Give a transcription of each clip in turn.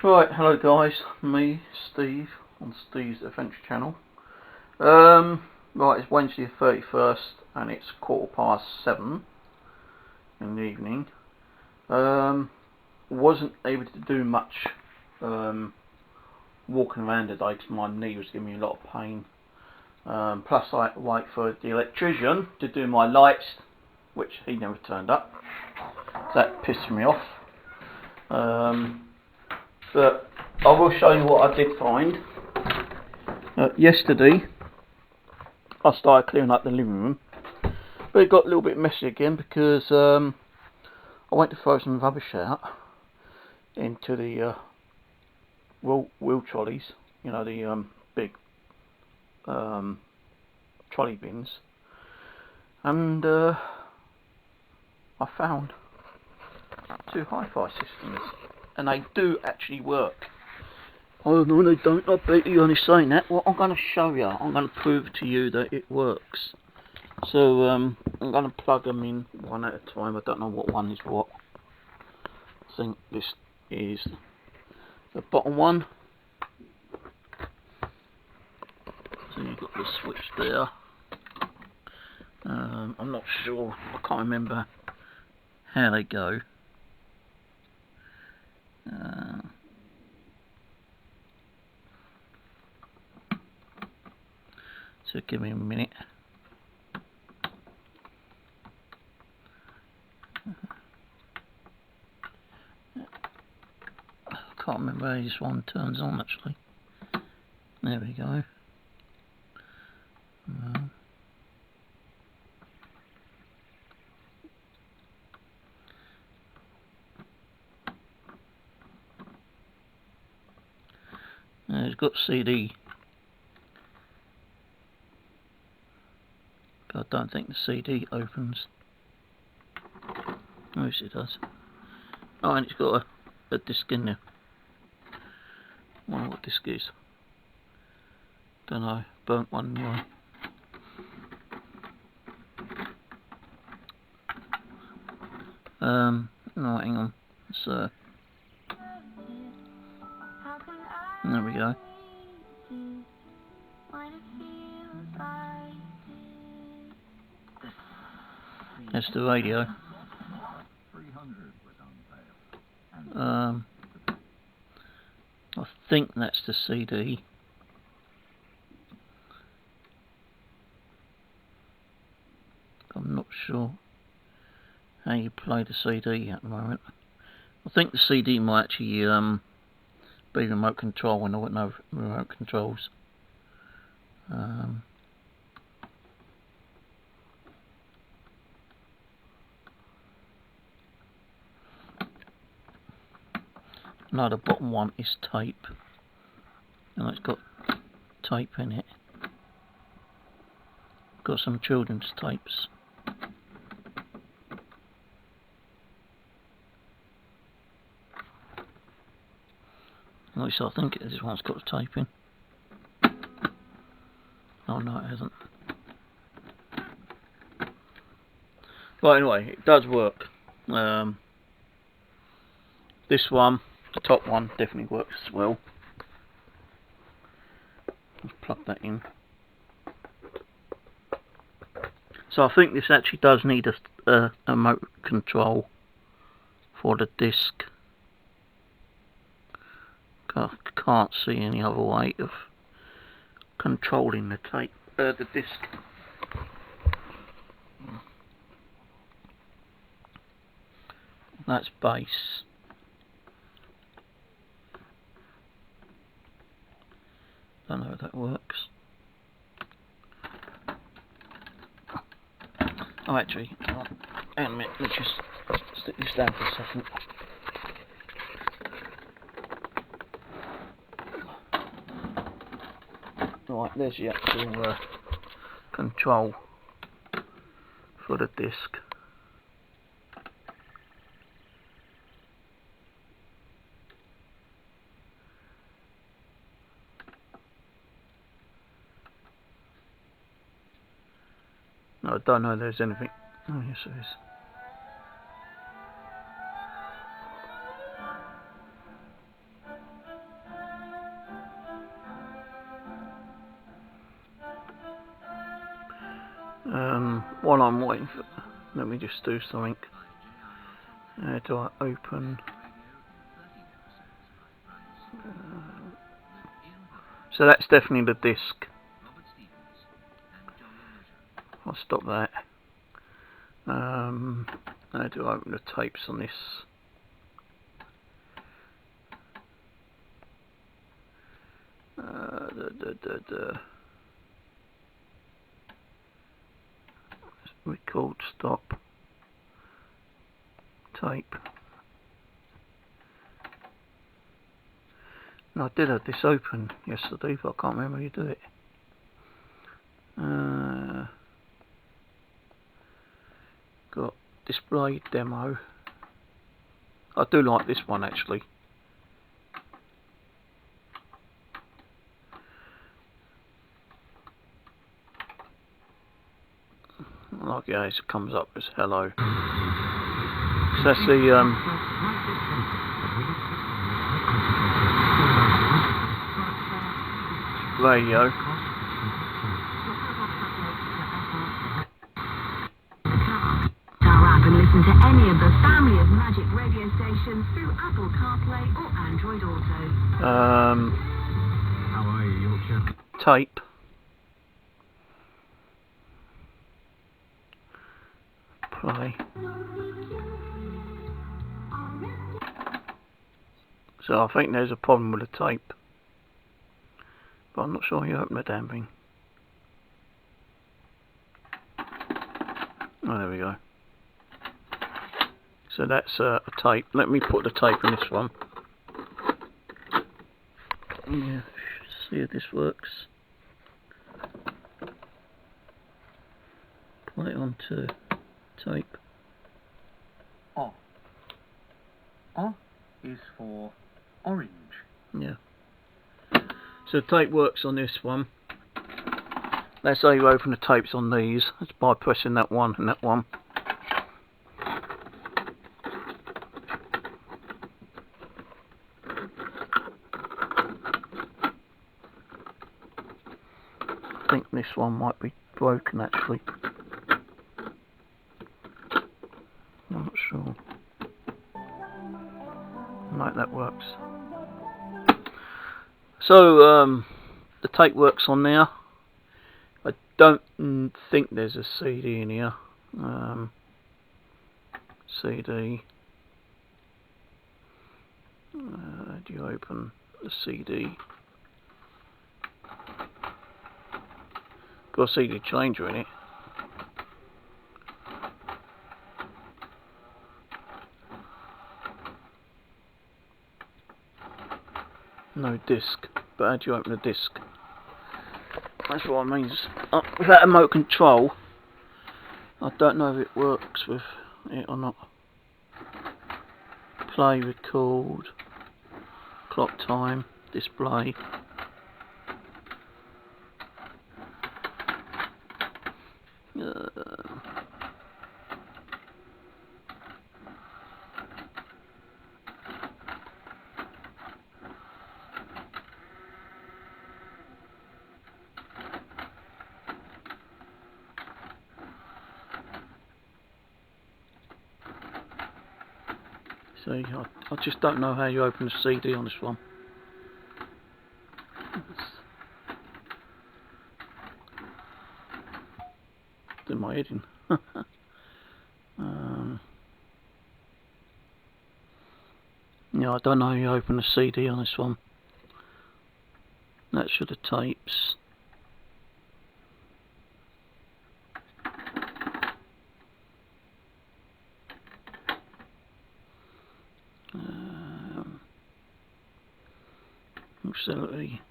Right, hello guys, me, Steve, on Steve's Adventure Channel. Right, it's Wednesday the 31st and it's 7:15 in the evening. Wasn't able to do much walking around today because my knee was giving me a lot of pain. Plus I had to wait for the electrician to do my lights, which he never turned up. So that pissed me off. But I will show you what I did find. Yesterday I started clearing up the living room, but it got a little bit messy again because I went to throw some rubbish out into the wheel trolleys, you know, the big trolley bins, and I found two hi-fi systems, and they do actually work. Oh no, they don't. I bet you're only saying that. Well, I'm going to show you. I'm going to prove to you that it works. So I'm going to plug them in one at a time. I don't know what one is what. I think this is the bottom one. So you've got the switch there. I'm not sure. I can't remember how they go. So give me a minute. I can't remember how this one turns on actually. There we go. It's got CD, but I don't think the CD opens. Oh, yes it does. Oh, and it's got a disc in there. I wonder what disc is. Don't know. Burnt one anyway. No, hang on. So there we go. That's the radio. I think that's the CD. I'm not sure how you play the CD at the moment. I think the CD might actually be remote control when I got no remote controls. No, the bottom one is tape, and it's got tape in it. Got some children's tapes. At least I think this one's got tape in. Oh no, it hasn't. But anyway, it does work. This one, the top one, definitely works as well. Let's plug that in. So I think this actually does need a remote control for the disc. I can't see any other way of controlling the tape, the disc. That's bass. Don't know if that works. Oh, actually, hang on a minute. Let's just stick this down for a second. Right, there's the actual control for the disc. No, I don't know if there's anything. Oh, yes, there is. While I'm waiting for, let me just do something. Do I open? So that's definitely the disc. I'll stop that. How do I open the tapes on this? Record, stop, tape. No, I did have this open yesterday, but I can't remember how you do it. Got display demo. I do like this one actually. I like it, it comes up as hello. So that's the radio. And listen to any of the family of Magic radio stations through Apple CarPlay or Android Auto. How are you, Yorkshire? Tape. Play. So I think there's a problem with the tape, but I'm not sure how you open the damn thing. Oh, there we go. So that's a tape. Let me put the tape in this one. Yeah, see if this works. Play it onto tape. O. O is for orange. Yeah. So the tape works on this one. That's how you open the tapes on these. It's by pressing that one and that one. I think this one might be broken actually. I'm not sure. Right, that works. So the tape works on there. I don't think there's a CD in here. CD. Do you open the CD? Got a CD changer in it. No disc. But how do you open a disc? That's what I mean. Without remote control, I don't know if it works with it or not. Play, record, clock time, display. See, I just don't know how you open a CD on this one. Do my head in. Yeah, I don't know how you open a CD on this one. That's for the tapes. Auxiliary.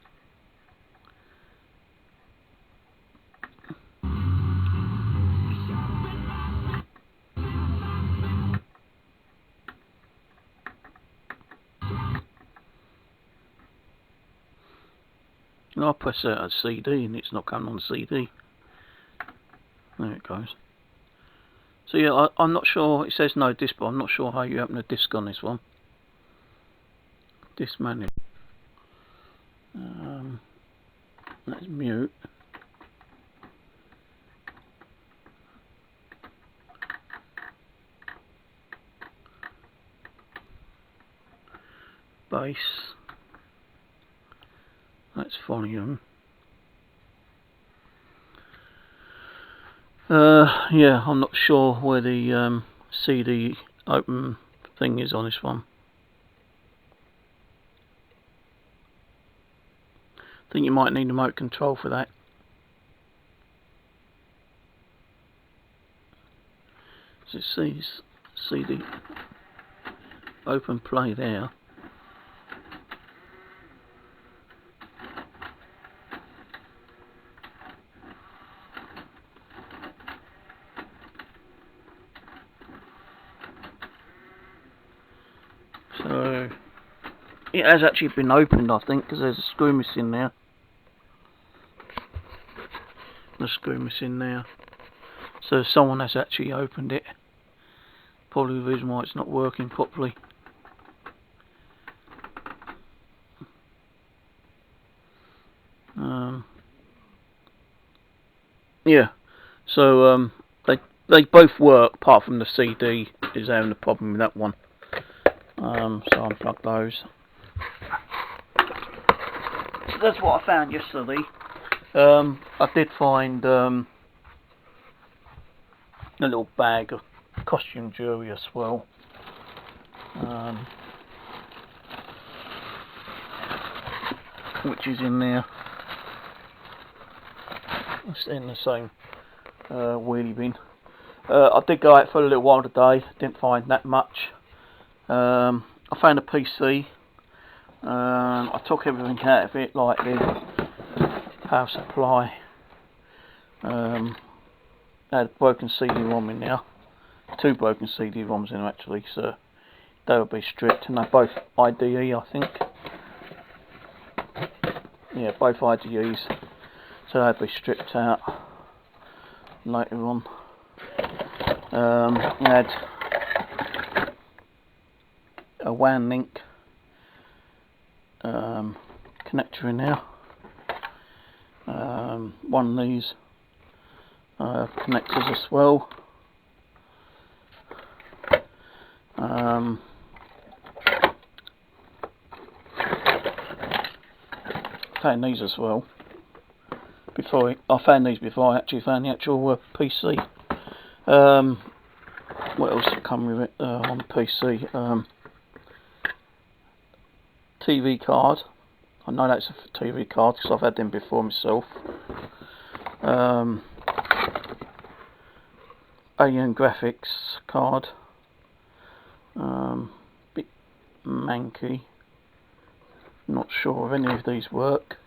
I press out a CD and it's not coming on the CD. There it goes. So yeah, I'm not sure, it says no disc, but I'm not sure how you open a disc on this one. Disc manual. That's mute. base. That's volume. Yeah, I'm not sure where the CD open thing is on this one. I think you might need remote control for that. So it says CD open play there. So it has actually been opened, I think, because there's a screw missing there. The screw missing there. So someone has actually opened it. Probably the reason why it's not working properly. Yeah. So they both work, apart from the CD is having a problem with that one. So unplug those. So that's what I found yesterday. I did find a little bag of costume jewellery as well. Which is in there. It's in the same wheelie bin. I did go out for a little while today, didn't find that much. I found a PC. I took everything out of it, like the power supply. I had a broken CD-ROM in there. 2 broken CD-ROMs in there actually, so they will be stripped, and they're both IDE, I think. Yeah, both IDEs, so they'll be stripped out later on. We had a WAN link connector in there. One of these connectors as well. Found these as well. I found these before I actually found the actual PC. What else come with it on the PC? TV card. I know that's a TV card because I've had them before myself. Alien graphics card. Bit manky. Not sure if any of these work.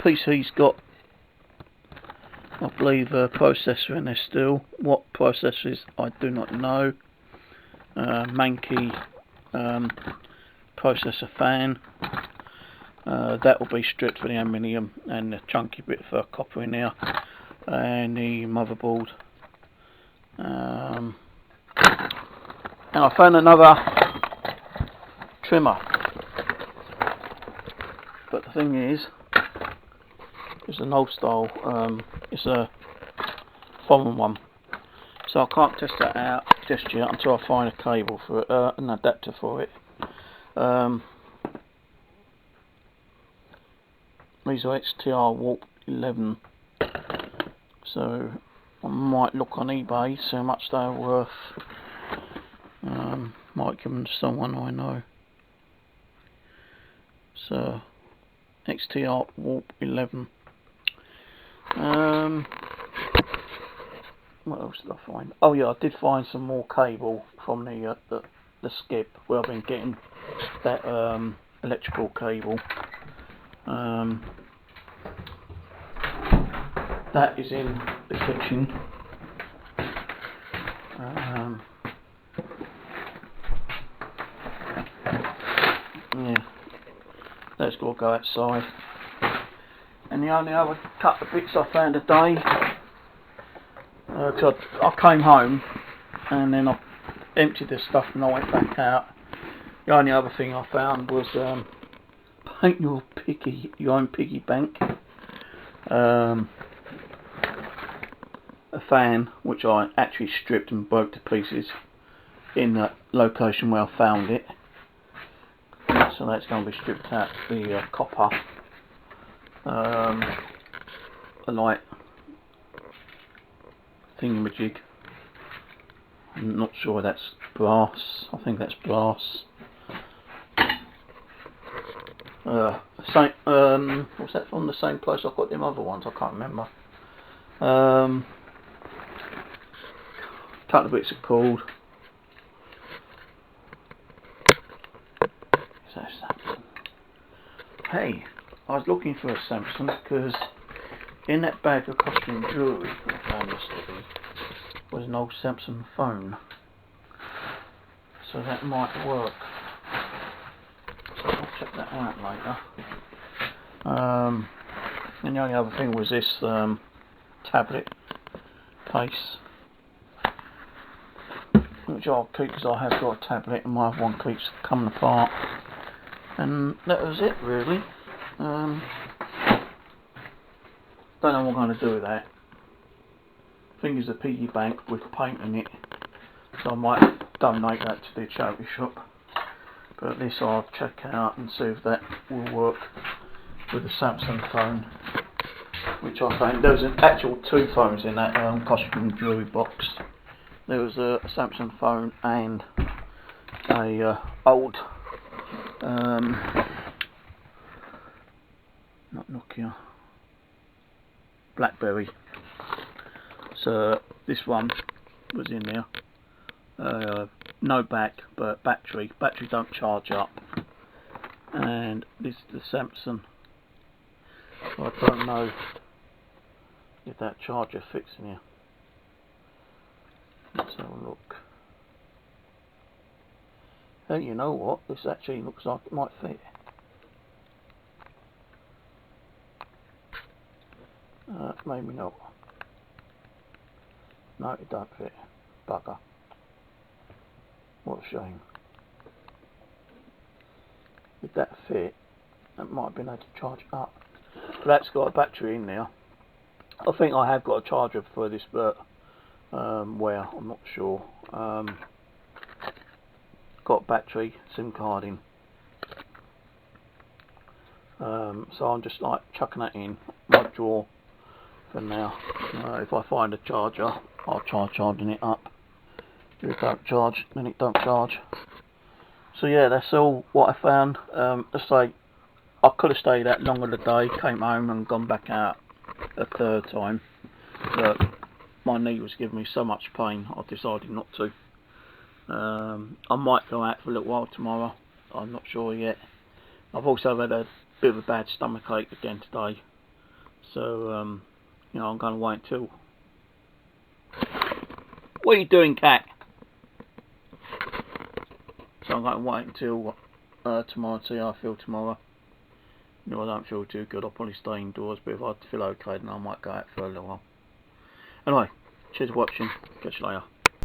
PC's got, I believe, a processor in there still. What processor is, I do not know. Manky processor fan. That will be stripped for the aluminium and the chunky bit for copper in there. And the motherboard. And I found another trimmer. But the thing is, it's an old style, it's a foreign one, so I can't test that out just yet until I find a cable for it, an adapter for it. These are XTR Warp 11, so I might look on eBay, see how much they're worth. Might give them to someone I know. So XTR Warp 11. What else did I find? Oh yeah, I did find some more cable from the skip where I've been getting that electrical cable. That is in the kitchen. Yeah, that's got to go outside. And the only other couple of bits I found today, because I came home and then I emptied the stuff and I went back out. The only other thing I found was paint your own piggy bank. A fan which I actually stripped and broke to pieces in the location where I found it. So that's going to be stripped out the copper, the light thingamajig. I'm not sure that's brass. I think that's brass. What's that from? The same place I got them other ones. I can't remember. Couple of bits of cord. So Samson. Hey, I was looking for a Samson because in that bag of costume jewellery I found yesterday was an old Samsung phone. So that might work. So I'll check that out later. And the only other thing was this tablet case, which I'll keep because I have got a tablet and my other one keeps coming apart. And that was it really. Don't know what I'm going to do with that. I think it's a piggy bank with paint in it, so I might donate that to the charity shop. But at least I'll check out and see if that will work with the Samsung phone, which I found there was an actual two phones in that costume jewellery box. There was a Samsung phone and a old not Nokia, BlackBerry. So this one was in there. No back, but battery don't charge up. And this is the Samsung. I don't know if that charger fits in here. Let's have a look. Oh, you know what? This actually looks like it might fit. Maybe not. No, it don't fit. Bugger. What a shame. If that fit, that might have been able to charge up. But that's got a battery in there. I think I have got a charger for this, but where? I'm not sure. Got battery, SIM card in. So I'm just like chucking that in my drawer for now. If I find a charger, I'll try charging it up. If it don't charge, then it don't charge. So yeah, that's all what I found. Let's say I could have stayed that longer today, came home and gone back out a third time, but my knee was giving me so much pain I decided not to. I might go out for a little while tomorrow, I'm not sure yet. I've also had a bit of a bad stomach ache again today, so you know, I'm going to wait until... What are you doing, cat? So I'm going to wait until tomorrow to see how I feel tomorrow. You know, I don't feel too good, I'll probably stay indoors, but if I feel okay then I might go out for a little while. Anyway, cheers for watching, catch you later.